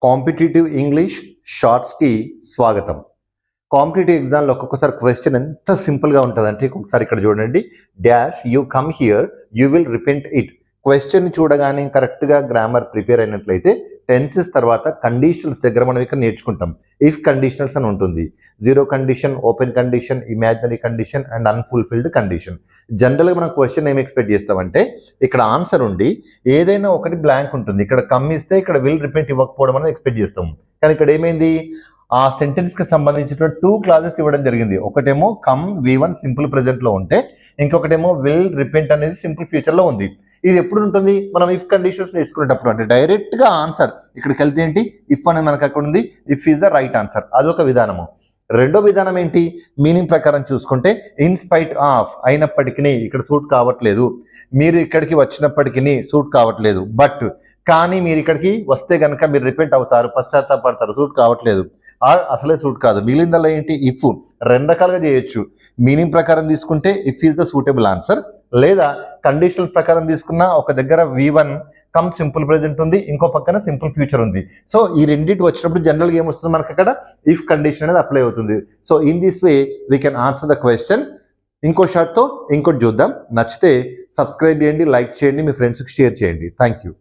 Competitive English షార్ట్స్కి స్వాగతం. Competitive ఎగ్జామ్లో ఒక్కొక్కసారి క్వశ్చన్ ఎంత సింపుల్గా ఉంటుందంటే ఒకసారి ఇక్కడ చూడండి. Dash you come here you will repent it. Question చూడగానే కరెక్ట్గా గ్రామర్ ప్రిపేర్ అయినట్లయితే టెన్సెస్ తర్వాత కండిషనల్స్ దగ్గర మనం ఇక్కడ నేర్చుకుంటాం. ఇఫ్ కండిషనల్స్ అని ఉంటుంది. Zero condition, open condition, imaginary condition and unfulfilled condition. జనరల్గా మనం క్వశ్చన్ ఏం ఎక్స్పెక్ట్ చేస్తామంటే ఇక్కడ ఆన్సర్ ఉండి ఏదైనా ఒకటి బ్లాంక్ ఉంటుంది. ఇక్కడ కమ్ ఇస్తే ఇక్కడ విల్ రిపీట్ ఇవ్వకపోవడం అనేది ఎక్స్పెక్ట్ చేస్తాం. కానీ ఇక్కడ ఏమైంది, ఆ సెంటెన్స్కి సంబంధించినటువంటి 2 క్లాజెస్ ఇవ్వడం జరిగింది. ఒకటేమో కమ్ V1 సింపుల్ ప్రెజెంట్లో ఉంటే, ఇంకొకటేమో విల్ రిపెంట్ అనేది సింపుల్ ఫ్యూచర్లో ఉంది. ఇది ఎప్పుడు ఉంటుంది, మనం ఇఫ్ కండిషన్స్ నేర్చుకునేటప్పుడు. అంటే డైరెక్ట్గా ఆన్సర్ ఇక్కడికి వెళ్తే ఏంటి, ఇఫ్ అనేది మనకు అక్కడ ఉంది, if is the right answer. అదొక విధానము. రెండో విధానం ఏంటి, మీనింగ్ ప్రకారం చూసుకుంటే ఇన్ స్పైట్ ఆఫ్ అయినప్పటికీ ఇక్కడ సూట్ కావట్లేదు, మీరు ఇక్కడికి వచ్చినప్పటికీ సూట్ కావట్లేదు, బట్ కానీ మీరు ఇక్కడికి వస్తే కనుక మీరు రిపెంట్ అవుతారు, పశ్చాత్తాపడతారు, సూట్ కావట్లేదు, అసలే సూట్ కాదు. మిగిలిందల్లా ఏంటి, ఇఫ్. రెండు రకాలుగా చేయొచ్చు. మీనింగ్ ప్రకారం తీసుకుంటే if is the suitable answer, లేదా కండిషనల్ ప్రకారం తీసుకున్న ఒక దగ్గర V1 కమ్ సింపుల్ ప్రెజెంట్ ఉంది, ఇంకో పక్కన సింపుల్ ఫ్యూచర్ ఉంది. సో ఈ రెండింటి వచ్చినప్పుడు జనరల్గా ఏమొస్తుంది మనకి అక్కడ ఇఫ్ కండిషన్ అనేది అప్లై అవుతుంది. So in this way we can answer the question. ఇంకో షార్ట్తో ఇంకోటి చూద్దాం. నచ్చితే సబ్స్క్రైబ్ చేయండి, లైక్ చేయండి, మీ ఫ్రెండ్స్కి షేర్ చేయండి. Thank you.